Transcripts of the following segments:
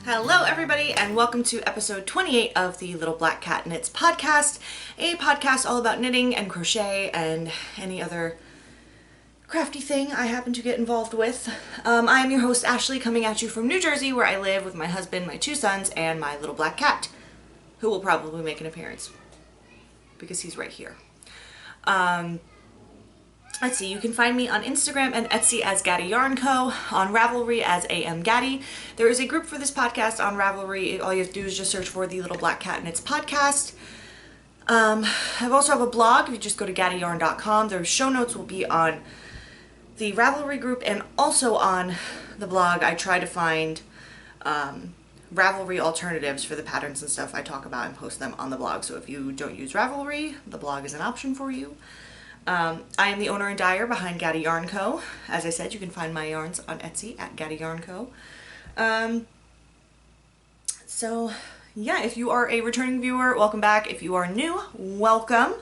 Hello everybody and welcome to episode 28 of the Little Black Cat Knits podcast, a podcast all about knitting and crochet and any other crafty thing I happen to get involved with. I am your host Ashley, coming at you from New Jersey, where I live with my husband, my two sons, and my little black cat, who will probably make an appearance because he's right here. Let's see, you can find me on Instagram and Etsy as Gatti Yarn Co., on Ravelry as AM Gatti. There is a group for this podcast on Ravelry. All you have to do is just search for the Little Black Cat Knits podcast. I also have a blog. If you just go to gattiyarn.com, their show notes will be on the Ravelry group and also on the blog. I try to find Ravelry alternatives for the patterns and stuff I talk about and post them on the blog. So if you don't use Ravelry, the blog is an option for you. I am the owner and dyer behind Gatti Yarn Co. As I said, you can find my yarns on Etsy at Gatti Yarn Co. So yeah, if you are a returning viewer, welcome back. If you are new, welcome.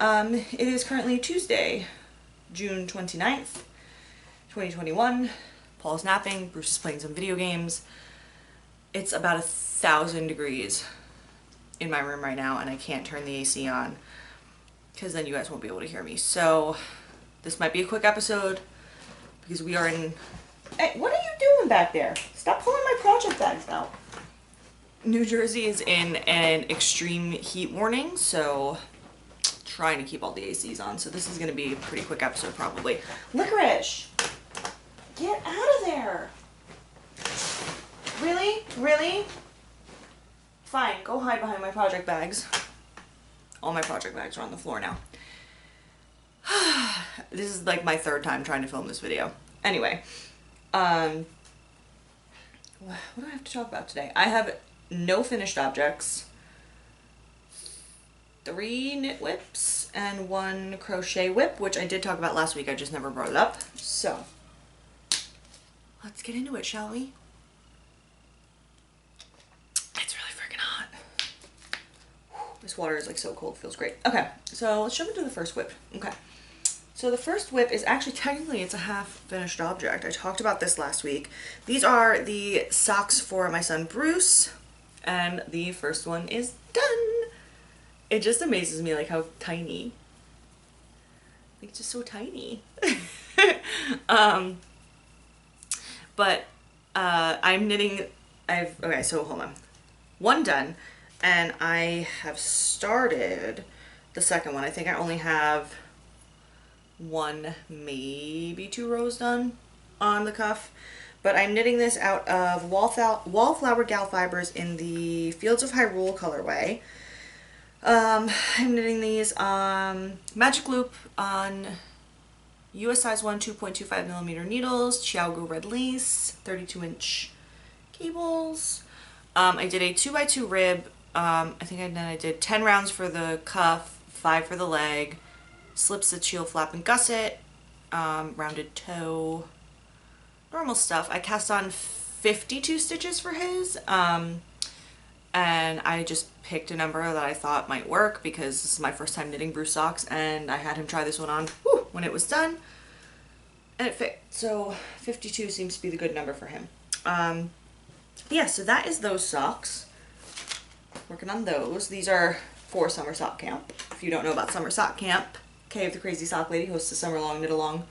It is currently Tuesday, June 29th, 2021. Paul's napping, Bruce is playing some video games. It's about 1,000 degrees in my room right now and I can't turn the AC on, because then you guys won't be able to hear me. So this might be a quick episode because we are in... Hey, what are you doing back there? Stop pulling my project bags out. New Jersey is in an extreme heat warning, so trying to keep all the ACs on. So this is going to be a pretty quick episode probably. Licorice! Get out of there! Really? Really? Fine, go hide behind my project bags. All my project bags are on the floor now. This is like my third time trying to film this video. Anyway, what do I have to talk about today? I have no finished objects, 3 knit whips, and 1 crochet whip, which I did talk about last week. I just never brought it up. So, let's get into it, shall we? This water is like so cold, feels great. Okay, so let's jump into the first whip. Okay, so the first whip is actually technically it's a half finished object. I talked about this last week. These are the socks for my son Bruce, and the first one is done. It just amazes me like how tiny. Like just so tiny. But I'm knitting. Okay, so hold on. One done. And I have started the second one. I think I only have 1, maybe 2 rows done on the cuff. But I'm knitting this out of Wallflower Gal Fibers in the Fields of Hyrule colorway. I'm knitting these Magic Loop on US size 1 2.25mm needles, Chiaogu red lace, 32-inch cables. I did a 2x2 rib. I think I did 10 rounds for the cuff, 5 for the leg, slip stitch, heel flap, and gusset, rounded toe, normal stuff. I cast on 52 stitches for his, and I just picked a number that I thought might work because this is my first time knitting Bruce socks, and I had him try this one on when it was done, and it fit. So 52 seems to be the good number for him. Yeah, so that is those socks. Working on those. These are for Summer Sock Camp. If you don't know about Summer Sock Camp, Kay of the Crazy Sock Lady hosts a summer long knit along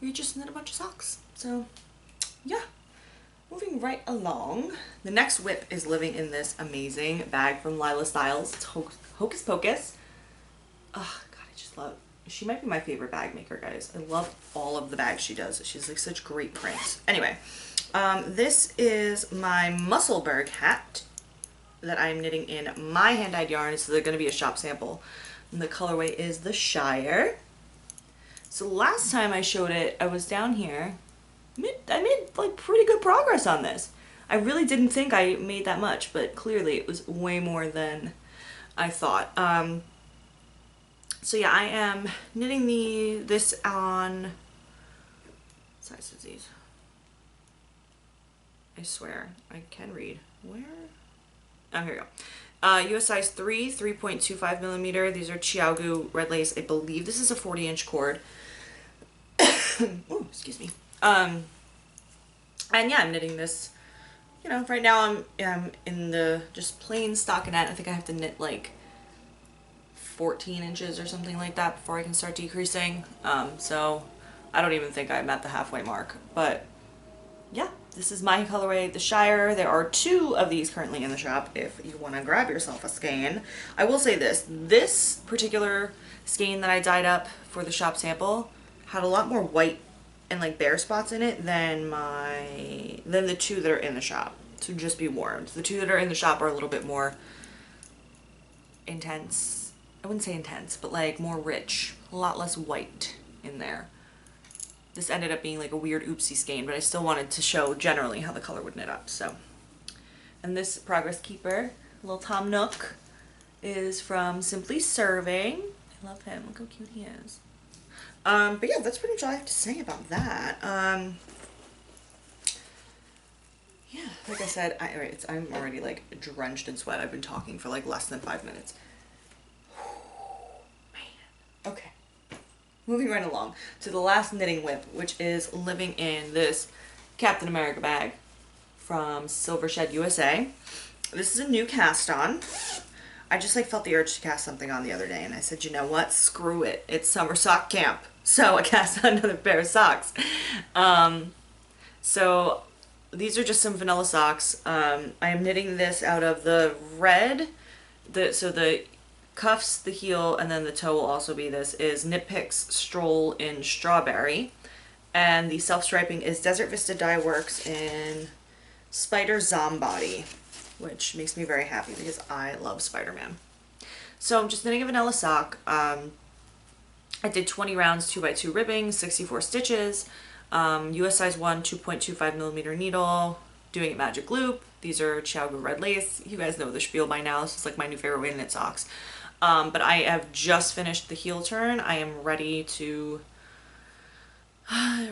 where you just knit a bunch of socks. So yeah, moving right along. The next whip is living in this amazing bag from Lila Styles. It's Hocus Pocus. Oh god, I just love, she might be my favorite bag maker, guys. I love all of the bags she does. She's like such great prints. Anyway, this is my Musselburgh hat that I'm knitting in my hand-dyed yarn. So they're going to be a shop sample. And the colorway is the Shire. So last time I showed it, I was down here. I made like pretty good progress on this. I really didn't think I made that much, but clearly it was way more than I thought. So yeah, I am knitting this on, what size is these? I swear, I can read. Where? Oh, here we go. US size 3, 3.25mm. These are Chiaogu red lace. I believe this is a 40-inch cord. Oh, excuse me. And yeah, I'm knitting this, you know, right now I'm in the just plain stockinette. I think I have to knit like 14 inches or something like that before I can start decreasing. So I don't even think I'm at the halfway mark, but yeah, this is my colorway, the Shire. There are 2 of these currently in the shop if you want to grab yourself a skein. I will say this particular skein that I dyed up for the shop sample had a lot more white and like bare spots in it than the 2 that are in the shop. So just be warned. The 2 that are in the shop are a little bit more intense. I wouldn't say intense, but like more rich. A lot less white in there. This ended up being like a weird oopsie skein, but I still wanted to show generally how the color would knit up. So, and this Progress Keeper, little Tom Nook, is from Simply Serving. I love him. Look how cute he is. But yeah, that's pretty much all I have to say about that. Yeah, like I said, I'm already like drenched in sweat. I've been talking for like less than 5 minutes. Man. Okay. Moving right along to the last knitting whip, which is living in this Captain America bag from Silver Shed USA. This is a new cast on. I just like felt the urge to cast something on the other day, and I said, you know what, screw it. It's summer sock camp. So I cast on another pair of socks. So these are just some vanilla socks. I am knitting this out of the red, so the cuffs, the heel, and then the toe will also be this, is Knit Picks Stroll in Strawberry. And the self-striping is Desert Vista Dye Works in Spider Zombody, which makes me very happy because I love Spider-Man. So I'm just knitting a vanilla sock. I did 20 rounds, 2x2 ribbing, 64 stitches, US size 1, 2.25 millimeter needle, doing it magic loop. These are Chiaogu red lace. You guys know the spiel by now. This is like my new favorite way to knit socks. But I have just finished the heel turn. I am ready to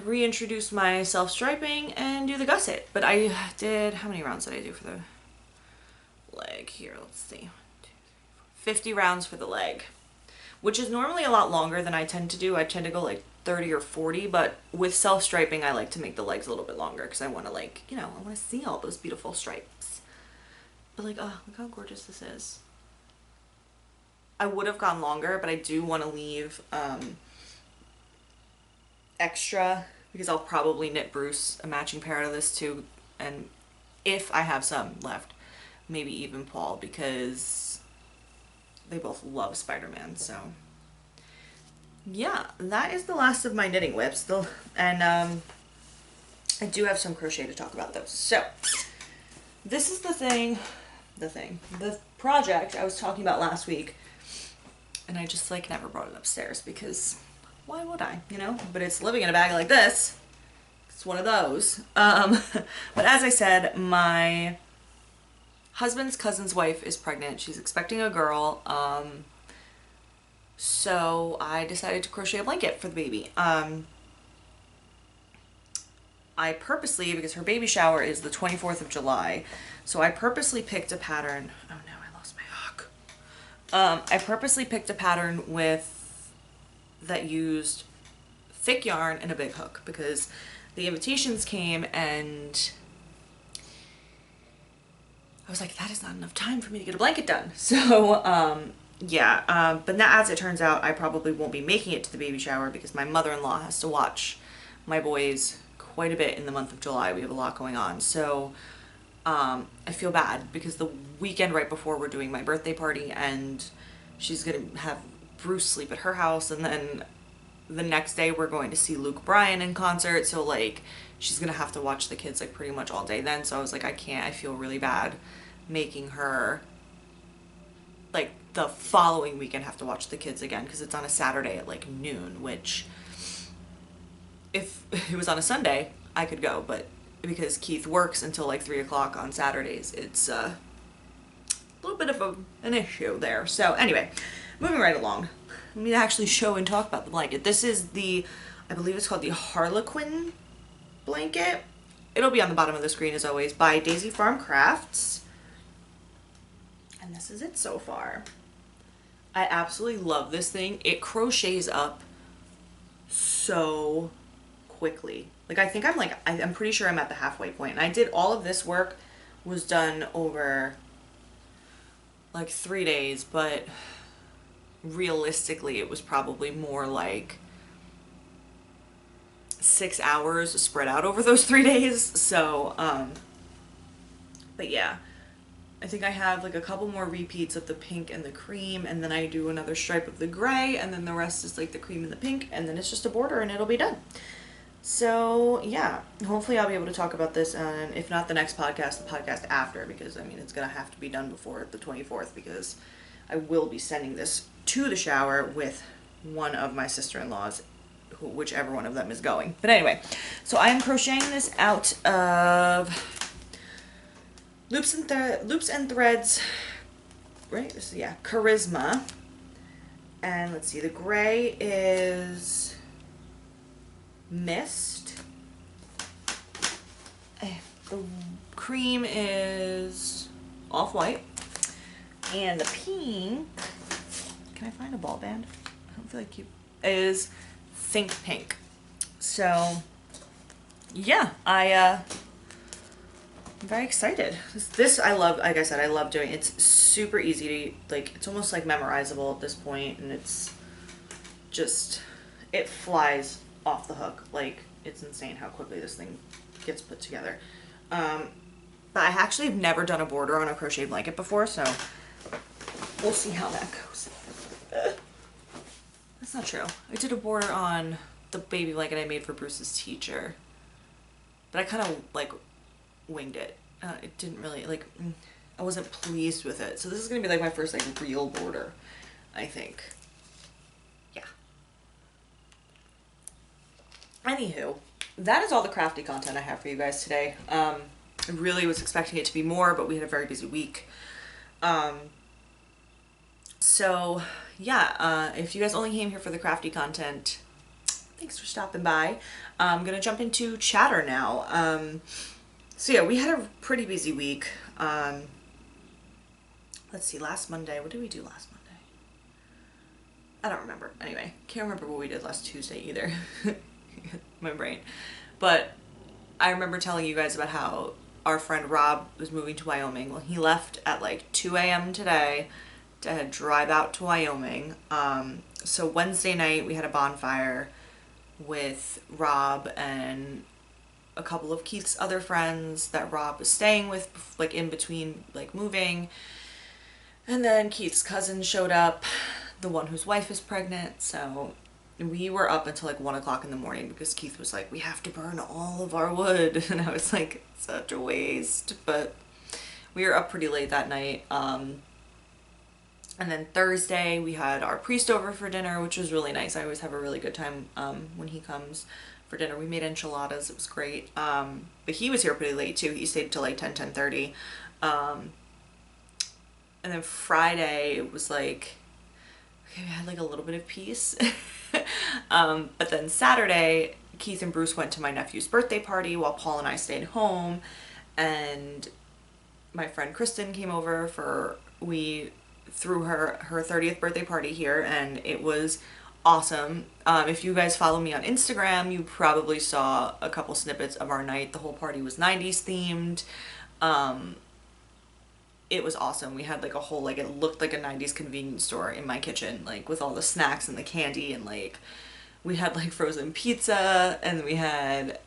reintroduce my self-striping and do the gusset. But I did, how many rounds did I do for the leg here? Let's see. 50 rounds for the leg, which is normally a lot longer than I tend to do. I tend to go like 30 or 40, but with self-striping, I like to make the legs a little bit longer because I want to, like, you know, I want to see all those beautiful stripes. But like, oh, look how gorgeous this is. I would have gone longer, but I do want to leave extra because I'll probably knit Bruce a matching pair out of this too, and if I have some left, maybe even Paul, because they both love Spider-Man. So yeah, that is the last of my knitting whips. And I do have some crochet to talk about those. So this is the project I was talking about last week, and I just like never brought it upstairs because why would I, you know? But it's living in a bag like this. It's one of those. But as I said, my husband's cousin's wife is pregnant. She's expecting a girl. So I decided to crochet a blanket for the baby. I purposely, because her baby shower is the 24th of July, so I purposely picked a pattern. Oh no, I lost my hook. I purposely picked a pattern that used thick yarn and a big hook because the invitations came and I was like, that is not enough time for me to get a blanket done. So, yeah, but now, as it turns out, I probably won't be making it to the baby shower because my mother-in-law has to watch my boys quite a bit in the month of July. We have a lot going on. So, I feel bad because the weekend right before we're doing my birthday party and she's going to have Bruce sleep at her house, and then the next day we're going to see Luke Bryan in concert, so like she's gonna have to watch the kids like pretty much all day then. So I was like, I feel really bad making her like the following weekend have to watch the kids again because it's on a Saturday at like noon, which if it was on a Sunday I could go, but because Keith works until like 3 o'clock on Saturdays, it's a little bit of an issue there. So anyway, moving right along. Let me actually show and talk about the blanket. This is I believe it's called the Harlequin blanket. It'll be on the bottom of the screen as always, by Daisy Farm Crafts. And this is it so far. I absolutely love this thing. It crochets up so quickly. Like I think I'm pretty sure I'm at the halfway point. And I did all of this work was done over like 3 days, but realistically it was probably more like 6 hours spread out over those 3 days. So, but yeah, I think I have like a couple more repeats of the pink and the cream, and then I do another stripe of the gray, and then the rest is like the cream and the pink, and then it's just a border and it'll be done. So yeah, hopefully I'll be able to talk about this, and if not the next podcast, the podcast after, because I mean it's gonna have to be done before the 24th, because I will be sending this to the shower with one of my sister-in-laws, whichever one of them is going. But anyway, so I am crocheting this out of loops and threads, right? This is, yeah, Charisma. And let's see, the gray is Mist. The cream is Off-White. And the pink, can I find a ball band? I don't feel like you, is Think Pink. So yeah, I'm very excited. This I love, like I said, I love doing. It's super easy to, like, it's almost like memorizable at this point, and it's just, it flies off the hook. Like, it's insane how quickly this thing gets put together. But I actually have never done a border on a crochet blanket before, so we'll see how that goes. That's not true. I did a border on the baby blanket I made for Bruce's teacher, but I kind of like winged it. It didn't really, like, I wasn't pleased with it. So this is gonna be like my first like real border, I think. Yeah. Anywho, that is all the crafty content I have for you guys today. I really was expecting it to be more, but we had a very busy week. So yeah, if you guys only came here for the crafty content, thanks for stopping by. I'm gonna jump into chatter now. So yeah, we had a pretty busy week. Let's see, last Monday, what did we do last Monday? I don't remember. Anyway, can't remember what we did last Tuesday either. My brain. But I remember telling you guys about how our friend Rob was moving to Wyoming. Well, he left at like 2 a.m. today to drive out to Wyoming. So Wednesday night we had a bonfire with Rob and a couple of Keith's other friends that Rob was staying with, like in between like moving. And then Keith's cousin showed up, the one whose wife is pregnant. So we were up until like 1 o'clock in the morning because Keith was like, we have to burn all of our wood. And I was like, such a waste. But we were up pretty late that night. And then Thursday we had our priest over for dinner, which was really nice. I always have a really good time when he comes for dinner. We made enchiladas. It was great. But he was here pretty late too. He stayed till like 10:30. And then Friday it was like, okay, we had like a little bit of peace. But then Saturday, Keith and Bruce went to my nephew's birthday party while Paul and I stayed home. And my friend Kristen came over we threw her 30th birthday party here, and it was awesome. If you guys follow me on Instagram, you probably saw a couple snippets of our night. The whole party was 90s themed. It was awesome. We had like a whole, like, it looked like a 90s convenience store in my kitchen, like with all the snacks and the candy, and like we had like frozen pizza, and we had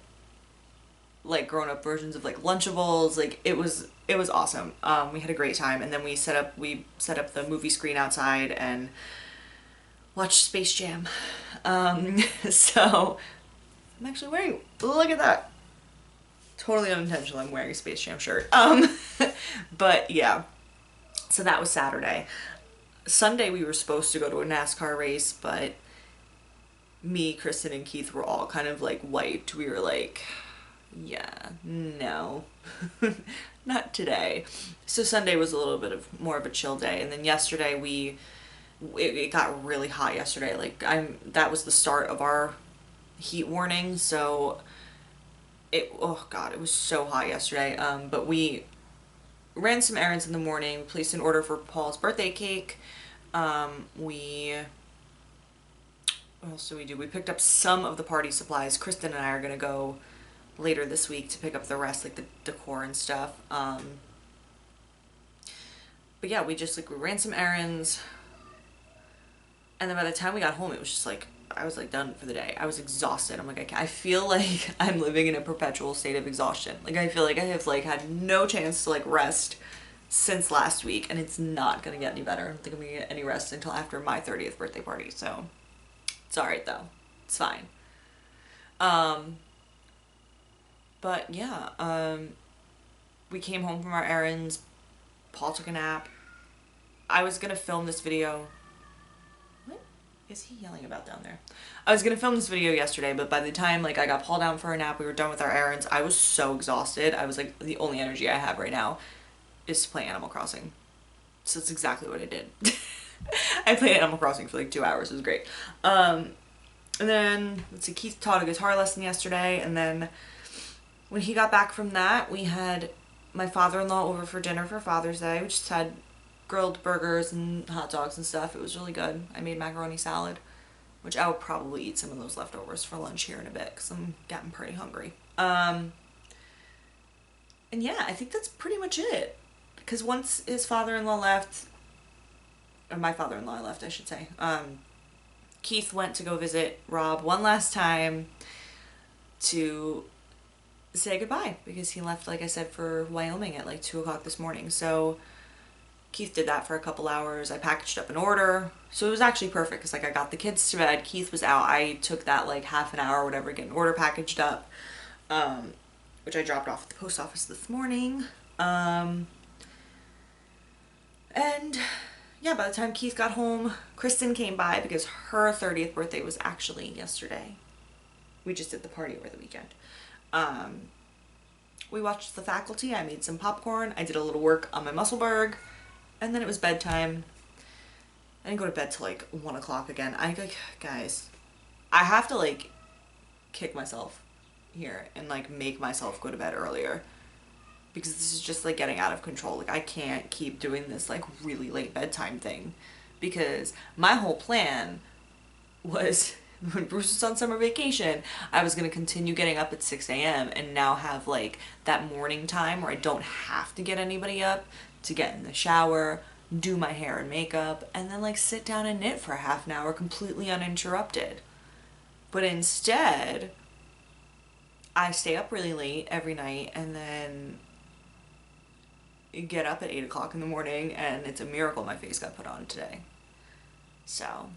like grown-up versions of like Lunchables. Like it was awesome. We had a great time, and then we set up the movie screen outside and watched Space Jam. So I'm actually wearing, look at that, totally unintentional, I'm wearing a Space Jam shirt. But yeah, so that was Saturday. Sunday we were supposed to go to a NASCAR race, but me, Kristen, and Keith were all kind of like wiped. We were like, yeah, no, not today. So Sunday was a little bit of more of a chill day. And then yesterday it got really hot yesterday. Like that was the start of our heat warning. So oh God, it was so hot yesterday. But we ran some errands in the morning, placed an order for Paul's birthday cake. What else did we do? We picked up some of the party supplies. Kristen and I are gonna go later this week to pick up the rest, like the decor and stuff. But yeah, we just like, we ran some errands. And then by the time we got home, it was just like, I was like done for the day. I was exhausted. I'm like, I feel like I'm living in a perpetual state of exhaustion. Like I feel like I have like had no chance to like rest since last week, and it's not gonna get any better. I don't think I'm gonna get any rest until after my 30th birthday party. So it's alright though. It's fine. But yeah, we came home from our errands. Paul took a nap. I was gonna film this video. What is he yelling about down there? I was gonna film this video yesterday, but by the time like I got Paul down for a nap, we were done with our errands, I was so exhausted. I was like, the only energy I have right now is to play Animal Crossing. So that's exactly what I did. I played Animal Crossing for like 2 hours. It was great. And then, let's see, Keith taught a guitar lesson yesterday, and then when he got back from that, we had my father-in-law over for dinner for Father's Day. We just had grilled burgers and hot dogs and stuff. It was really good. I made macaroni salad, which I will probably eat some of those leftovers for lunch here in a bit because I'm getting pretty hungry. And yeah, I think that's pretty much it. Because once his father-in-law left, or my father-in-law left, I should say, Keith went to go visit Rob one last time to say goodbye because he left, like I said, for Wyoming at like 2 o'clock this morning. So Keith did that for a couple hours. I packaged up an order. So it was actually perfect because like I got the kids to bed. Keith was out. I took that like half an hour or whatever, get an order packaged up, which I dropped off at the post office this morning. And yeah, by the time Keith got home, Kristen came by because her 30th birthday was actually yesterday. We just did the party over the weekend. We watched The Faculty. I made some popcorn. I did a little work on my Musselberg. And then it was bedtime. I didn't go to bed till like 1 o'clock again. Guys, I have to like kick myself here and like make myself go to bed earlier. Because this is just like getting out of control. Like I can't keep doing this like really late bedtime thing. Because my whole plan was when Bruce was on summer vacation, I was going to continue getting up at 6 a.m. and now have like that morning time where I don't have to get anybody up to get in the shower, do my hair and makeup, and then like sit down and knit for a half an hour completely uninterrupted. But instead, I stay up really late every night and then get up at 8 o'clock in the morning, and it's a miracle my face got put on today. So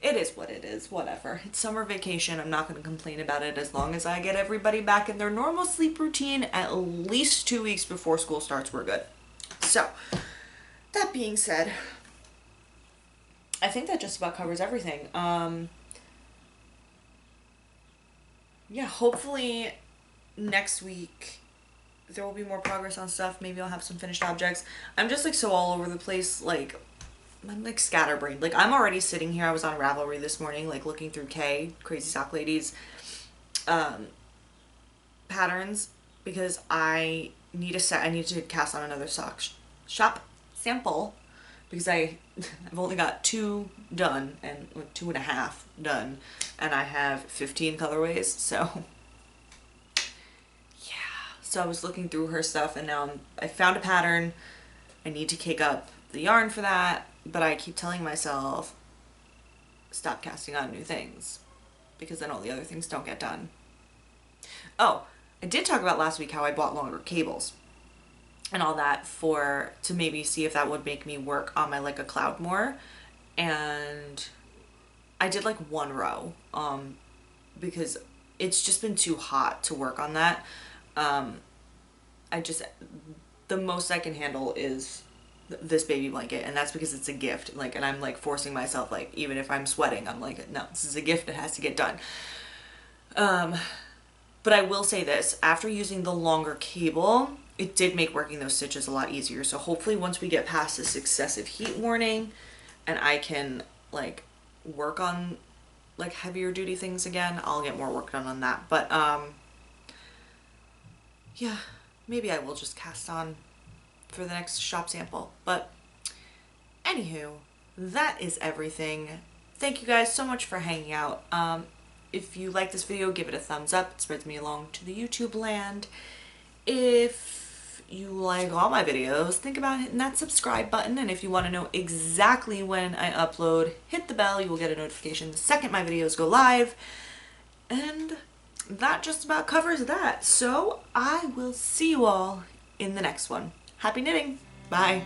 it is what it is, whatever. It's summer vacation. I'm not going to complain about it as long as I get everybody back in their normal sleep routine at least 2 weeks before school starts. We're good. So that being said, I think that just about covers everything. Yeah, hopefully next week there will be more progress on stuff. Maybe I'll have some finished objects. I'm just like so all over the place. Like I'm like scatterbrained. Like I'm already sitting here. I was on Ravelry this morning, like looking through Crazy Sock Ladies patterns because I need to cast on another sock shop sample because I've only got 2 done and like 2.5 done, and I have 15 colorways. So I was looking through her stuff, and now I found a pattern. I need to cake up the yarn for that, but I keep telling myself, stop casting on new things, because then all the other things don't get done. Oh, I did talk about last week how I bought longer cables and all that to maybe see if that would make me work on my like a cloud more, and I did like 1 row, because it's just been too hot to work on that. The most I can handle is this baby blanket, and that's because it's a gift, like, and I'm like forcing myself, like, even if I'm sweating, I'm like, no, this is a gift that has to get done. But I will say this, after using the longer cable, it did make working those stitches a lot easier. So hopefully once we get past this excessive heat warning and I can like work on like heavier duty things again, I'll get more work done on that. But yeah, maybe I will just cast on for the next shop sample. But anywho, that is everything. Thank you guys so much for hanging out. If you like this video, give it a thumbs up. It spreads me along to the YouTube land. If you like all my videos, think about hitting that subscribe button. And if you want to know exactly when I upload, hit the bell. You will get a notification the second my videos go live. And that just about covers that. So I will see you all in the next one. Happy knitting. Bye.